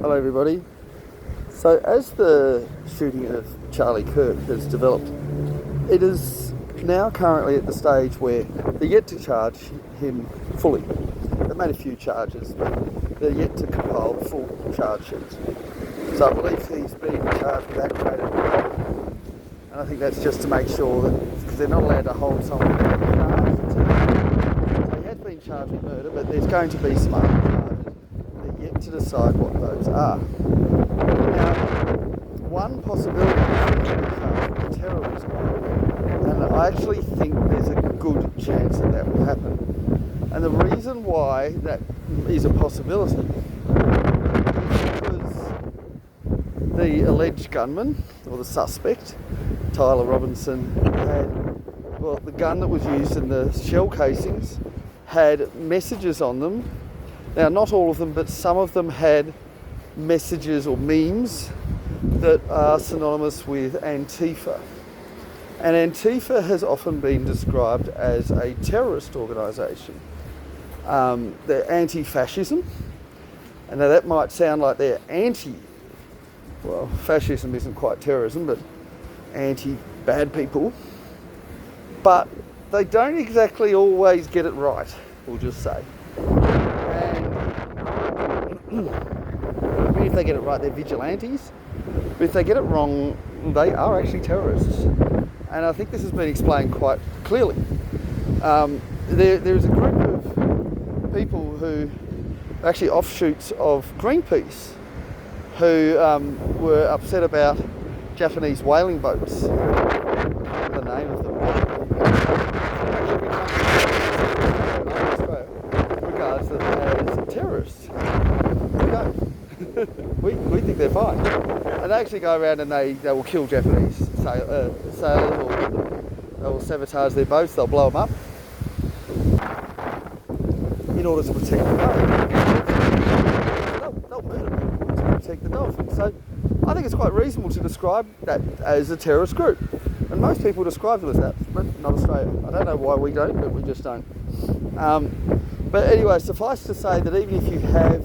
Hello everybody. So as the shooting of Charlie Kirk has developed, it is now currently at the stage where they're yet to charge him fully. They've made a few charges, but they're yet to compile the full charge sheets. So I believe he's being charged with aggravated murder. And I think that's just to make sure that, because they're not allowed to hold someone charged. So he has been charged with murder, but there's going to be some other charges. They're yet to decide what those are. Now, one possibility is terrorism, and I actually think there's a good chance that that will happen. And the reason why that is a possibility is because the alleged gunman, or the suspect, Tyler Robinson, had, the gun that was used in the shell casings had messages on them. Now, not all of them, but some of them had messages or memes that are synonymous with Antifa. And Antifa has often been described as a terrorist organisation. They're anti-fascism, and now that might sound like they're fascism isn't quite terrorism, but anti-bad people. But they don't exactly always get it right, we'll just say. And if they get it right, they're vigilantes. But if they get it wrong, they are actually terrorists. And I think this has been explained quite clearly. There's a group of people who are actually offshoots of Greenpeace who were upset about Japanese whaling boats. The name of them. Regards them as terrorists. We think they're fine. And they actually go around and they will kill Japanese sailors, or they will sabotage their boats, they'll blow them up in order to protect the boat. They'll murder people to protect the dolphins. So I think it's quite reasonable to describe that as a terrorist group. And most people describe them as that, but not Australia. I don't know why we don't, but we just don't. But anyway, suffice to say that even if you have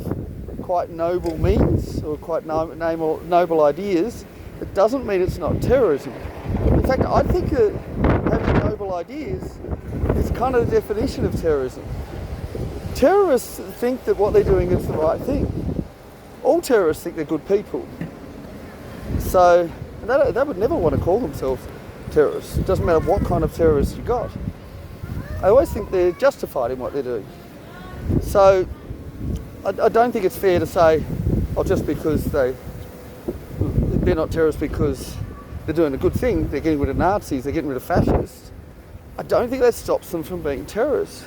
quite noble means or quite noble ideas, it doesn't mean it's not terrorism. In fact, I think that having noble ideas is kind of the definition of terrorism. Terrorists think that what they're doing is the right thing. All terrorists think they're good people. So they would never want to call themselves terrorists. It doesn't matter what kind of terrorists you got. I always think they're justified in what they're doing. So I don't think it's fair to say, just because they're not terrorists because they're doing a good thing, they're getting rid of Nazis, they're getting rid of fascists. I don't think that stops them from being terrorists.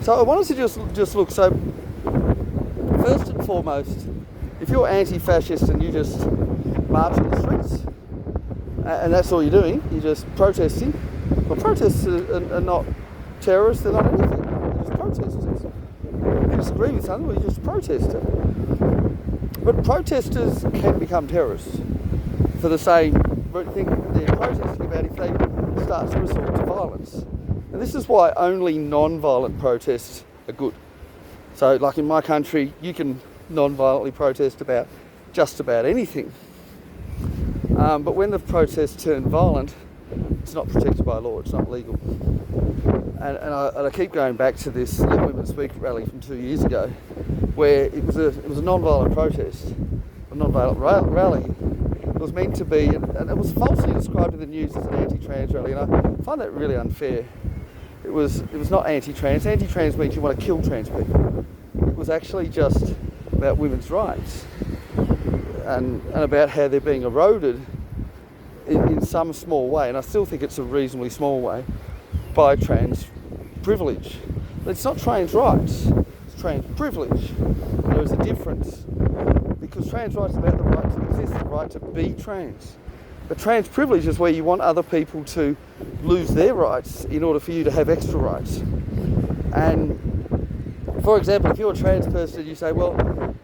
So I wanted to just look, so first and foremost, if you're anti-fascist and you just march in the streets, and that's all you're doing, you're just protesting, well, protests are not terrorists, they're not anything, they're just protesters. If you disagree with something, well, you just protest it. But protesters can become terrorists for the same thing they're protesting about if they start to resort to violence. And this is why only non-violent protests are good. So, like in my country, you can non-violently protest about just about anything. But when the protests turn violent, it's not protected by law, it's not legal. And I keep going back to this Let Women Speak rally from 2 years ago, where it was a non-violent protest, a non-violent rally. It was meant to be, and it was falsely described in the news as an anti-trans rally, and I find that really unfair. It was not anti-trans. Anti-trans means you want to kill trans people. It was actually just about women's rights and about how they're being eroded in some small way, and I still think it's a reasonably small way, by trans privilege. But it's not trans rights, it's trans privilege. There is a difference, because trans rights is about the right to exist, the right to be trans. But trans privilege is where you want other people to lose their rights in order for you to have extra rights. And for example, if you're a trans person, you say, well,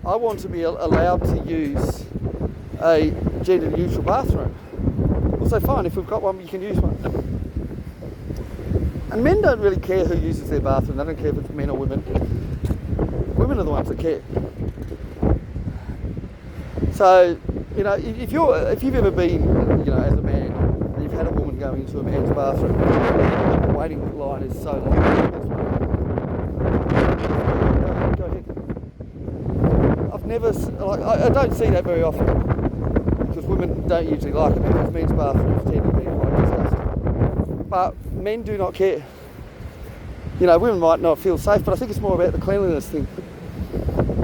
I want to be allowed to use a gender neutral bathroom. We'll say, fine, if we've got one, you can use one. And men don't really care who uses their bathroom. They don't care if it's men or women. Women are the ones that care. So, you know, if you've ever been, you know, as a man, and you've had a woman going into a man's bathroom, the waiting line is so long. Go ahead. I've never, like, I don't see that very often, because women don't usually like it, because men's bathrooms tend to be quite disgusting. But men do not care. You know, women might not feel safe, but I think it's more about the cleanliness thing.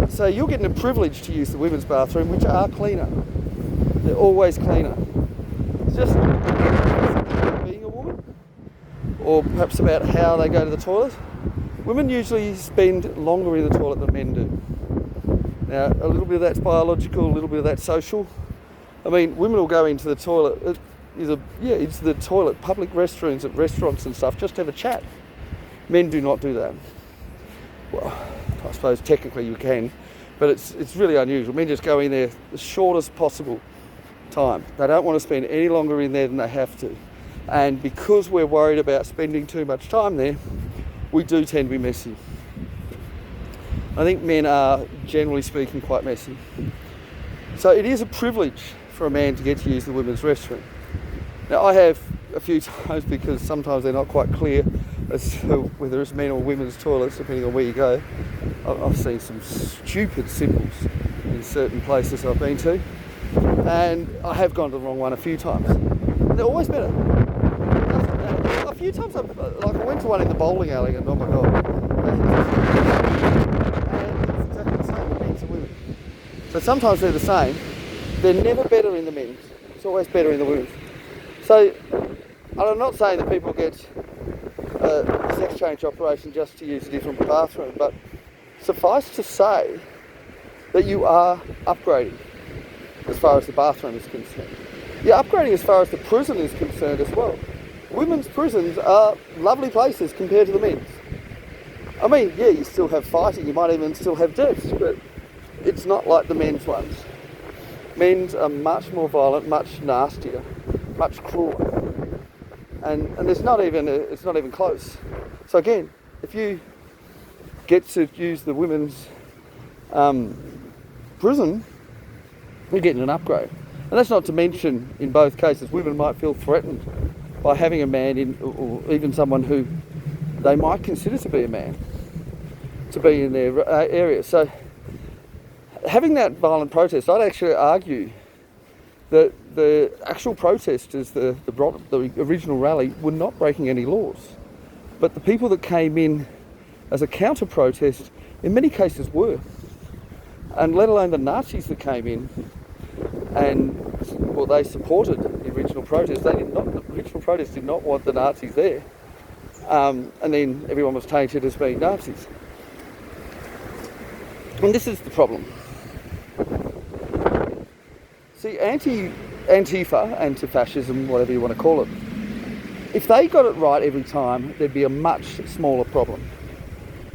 So you're getting a privilege to use the women's bathroom, which are cleaner. They're always cleaner. It's just being a woman, or perhaps about how they go to the toilet. Women usually spend longer in the toilet than men do. Now, a little bit of that's biological, a little bit of that's social. I mean, women will go into the toilet, into the toilet, public restrooms at restaurants and stuff, just to have a chat. Men do not do that. Well, I suppose technically you can, but it's really unusual. Men just go in there the shortest possible time. They don't want to spend any longer in there than they have to. And because we're worried about spending too much time there, we do tend to be messy. I think men are, generally speaking, quite messy. So it is a privilege for a man to get to use the women's restroom. Now, I have a few times, because sometimes they're not quite clear as to whether it's men or women's toilets, depending on where you go. I've seen some stupid symbols in certain places I've been to, and I have gone to the wrong one a few times. They're always better. A few times, I went to one in the bowling alley, and oh my god, and it's exactly the same in men's and women. So sometimes they're the same. They're never better in the men's. It's always better in the women's. So, and I'm not saying that people get a sex change operation just to use a different bathroom, but suffice to say that you are upgrading as far as the bathroom is concerned. You're upgrading as far as the prison is concerned as well. Women's prisons are lovely places compared to the men's. I mean, yeah, you still have fighting, you might even still have deaths, but it's not like the men's ones. Men's are much more violent, much nastier, much crueler. And it's not even close. So again, if you get to use the women's prison, you're getting an upgrade. And that's not to mention, in both cases, women might feel threatened by having a man in, or even someone who they might consider to be a man, to be in their area. So having that violent protest, I'd actually argue that the actual protesters, the original rally, were not breaking any laws. But the people that came in as a counter-protest, in many cases were. And let alone the Nazis that came in, and well, they supported the original protest. The original protest did not want the Nazis there. And then everyone was tainted as being Nazis. And this is the problem. See, Antifa, anti-fascism, whatever you want to call it, if they got it right every time, there'd be a much smaller problem.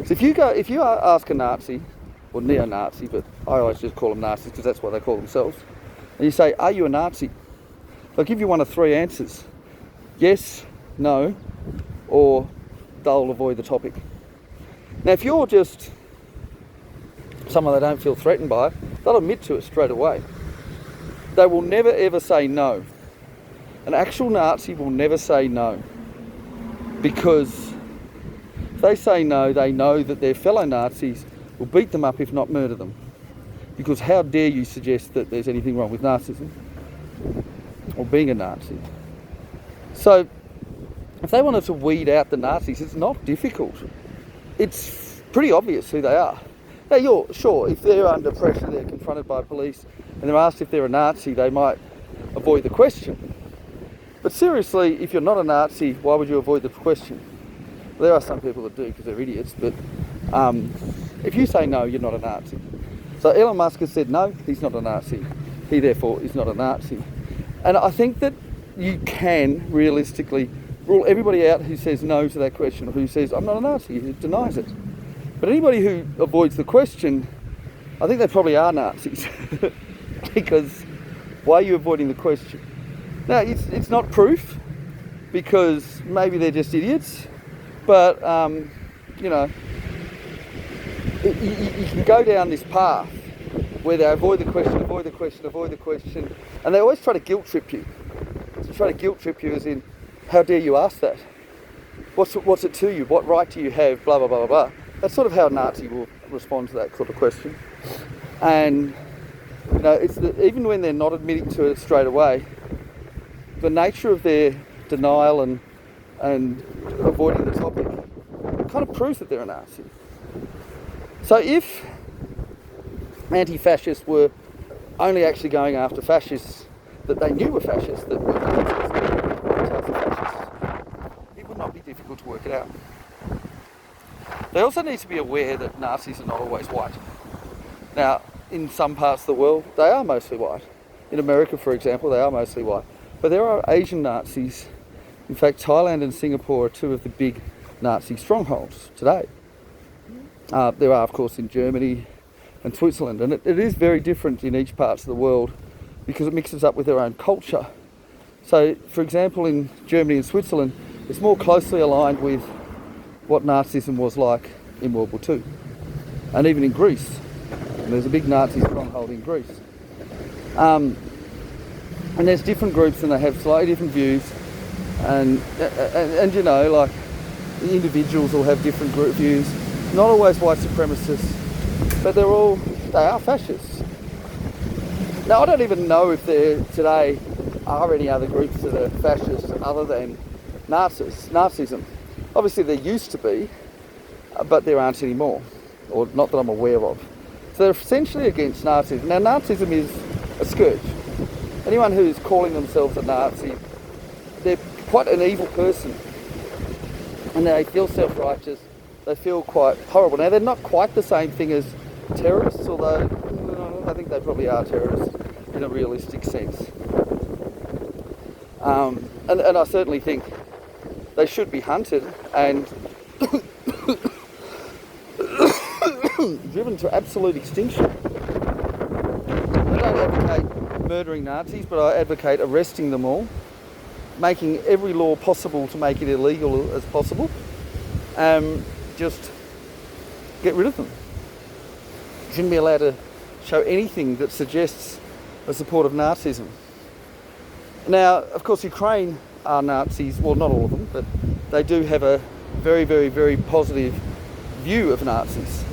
So if you ask a Nazi, or neo-Nazi, but I always just call them Nazis because that's what they call themselves, and you say, are you a Nazi? They'll give you one of three answers. Yes, no, or they'll avoid the topic. Now, if you're just someone they don't feel threatened by, they'll admit to it straight away. They will never ever say no. An actual Nazi will never say no, because if they say no, they know that their fellow Nazis will beat them up, if not murder them. Because how dare you suggest that there's anything wrong with Nazism or being a Nazi? So if they wanted to weed out the Nazis, it's not difficult. It's pretty obvious who they are. Now, if they're under pressure, they're confronted by police, and they're asked if they're a Nazi, they might avoid the question. But seriously, if you're not a Nazi, why would you avoid the question? Well, there are some people that do because they're idiots, but if you say no, you're not a Nazi. So Elon Musk has said no, he's not a Nazi. He therefore is not a Nazi. And I think that you can realistically rule everybody out who says no to that question, or who says I'm not a Nazi, who denies it. But anybody who avoids the question, I think they probably are Nazis. Because why are you avoiding the question? Now, it's not proof, because maybe they're just idiots, but, you can go down this path where they avoid the question, and they always try to guilt trip you. To try to guilt trip you as in, how dare you ask that? What's it to you? What right do you have? Blah, blah, blah, blah, blah. That's sort of how a Nazi will respond to that sort of question. And, even when they're not admitting to it straight away, the nature of their denial and avoiding the topic kind of proves that they're a Nazi. So if anti-fascists were only actually going after fascists that they knew were fascists, that were Nazis, it would not be difficult to work it out. They also need to be aware that Nazis are not always white. Now, in some parts of the world, they are mostly white. In America, for example, they are mostly white. But there are Asian Nazis. In fact, Thailand and Singapore are two of the big Nazi strongholds today. There are, of course, in Germany and Switzerland. And it is very different in each part of the world because it mixes up with their own culture. So, for example, in Germany and Switzerland, it's more closely aligned with what Nazism was like in World War II. And even in Greece. And there's a big Nazi stronghold in Greece. And there's different groups and they have slightly different views. And like individuals will have different group views. Not always white supremacists, but they are fascists. Now, I don't even know if there today are any other groups that are fascists other than Nazism. Obviously there used to be, but there aren't anymore, or not that I'm aware of. So they're essentially against Nazism. Now, Nazism is a scourge. Anyone who is calling themselves a Nazi, they're quite an evil person. And they feel self-righteous, they feel quite horrible. Now, they're not quite the same thing as terrorists, although I think they probably are terrorists in a realistic sense. And I certainly think they should be hunted and driven to absolute extinction. I don't advocate murdering Nazis, but I advocate arresting them all, making every law possible to make it illegal as possible. Just get rid of them. You shouldn't be allowed to show anything that suggests a support of Nazism. Now, of course, Ukraine are Nazis, well, not all of them, but they do have a very, very, very positive view of Nazis.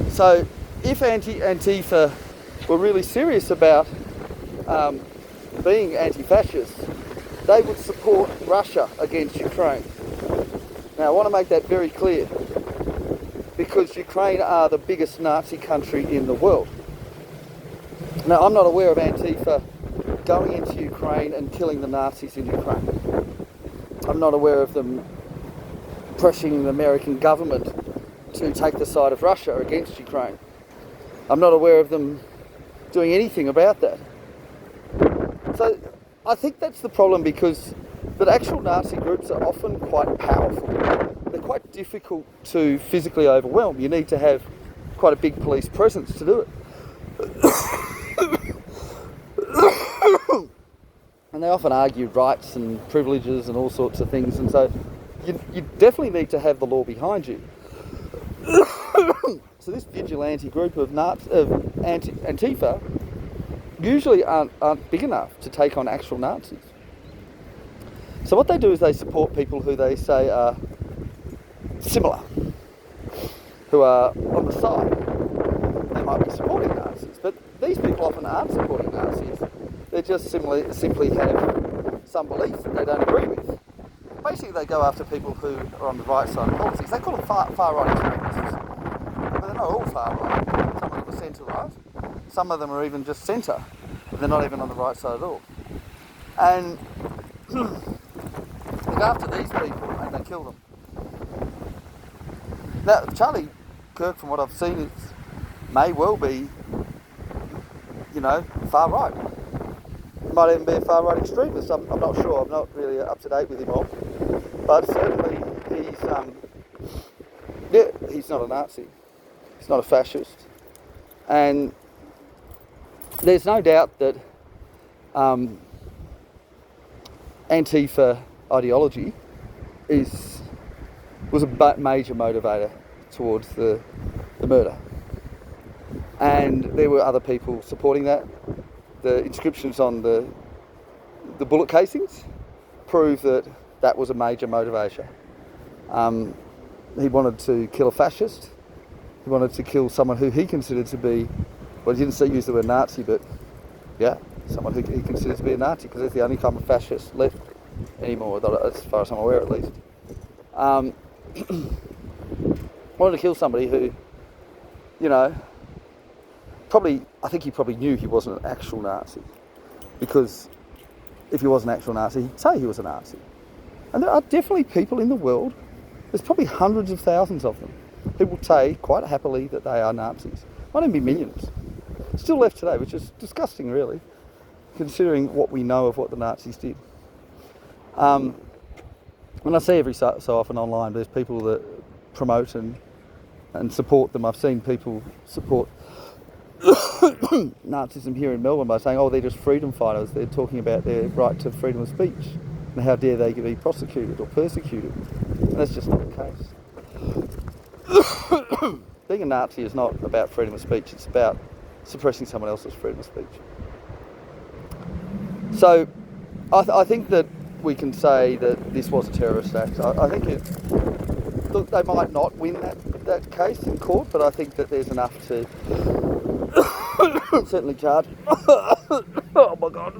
So if Antifa were really serious about being anti-fascist, they would support Russia against Ukraine. Now, I want to make that very clear, because Ukraine are the biggest Nazi country in the world. Now, I'm not aware of Antifa going into Ukraine and killing the Nazis in Ukraine. I'm not aware of them pressuring the American government to take the side of Russia against Ukraine. I'm not aware of them doing anything about that. So I think that's the problem, because the actual Nazi groups are often quite powerful. They're quite difficult to physically overwhelm. You need to have quite a big police presence to do it. And they often argue rights and privileges and all sorts of things, and so you definitely need to have the law behind you. So this vigilante group of Antifa usually aren't big enough to take on actual Nazis. So what they do is they support people who they say are similar, who are on the side. They might be supporting Nazis, but these people often aren't supporting Nazis. They just simply have some beliefs that they don't agree with. Basically, they go after people who are on the right side of politics. They call them far-right extremists. But they're not all far-right. Some of them are centre-right. Some of them are even just centre. They're not even on the right side at all. And they go after these people and they kill them. Now, Charlie Kirk, from what I've seen, may well be, far-right. Might even be a far-right extremist. I'm not sure. I'm not really up to date with him all. But certainly he's not a Nazi. He's not a fascist. And there's no doubt that Antifa ideology was a major motivator towards the murder. and there were other people supporting that. The inscriptions on the bullet casings prove that that was a major motivation. He wanted to kill a fascist. He wanted to kill someone who he considered to be, well, he didn't use the word Nazi, but yeah, someone who he considered to be a Nazi, because it's the only kind of fascist left anymore, as far as I'm aware at least. Wanted to kill somebody who, you know, I think he probably knew he wasn't an actual Nazi, because if he was an actual Nazi, he'd say he was a Nazi. And there are definitely people in the world, there's probably hundreds of thousands of them, who will say quite happily that they are Nazis. Might even be millions. Still left today, which is disgusting really, considering what we know of what the Nazis did. When I see every so often online, there's people that promote and support them. I've seen people support Nazism here in Melbourne by saying, oh, they're just freedom fighters, they're talking about their right to freedom of speech, and how dare they be prosecuted or persecuted. And that's just not the case. Being a Nazi is not about freedom of speech, it's about suppressing someone else's freedom of speech. So I think that we can say that this was a terrorist act. I think look, they might not win that case in court, but I think that there's enough to certainly charge. Oh my God.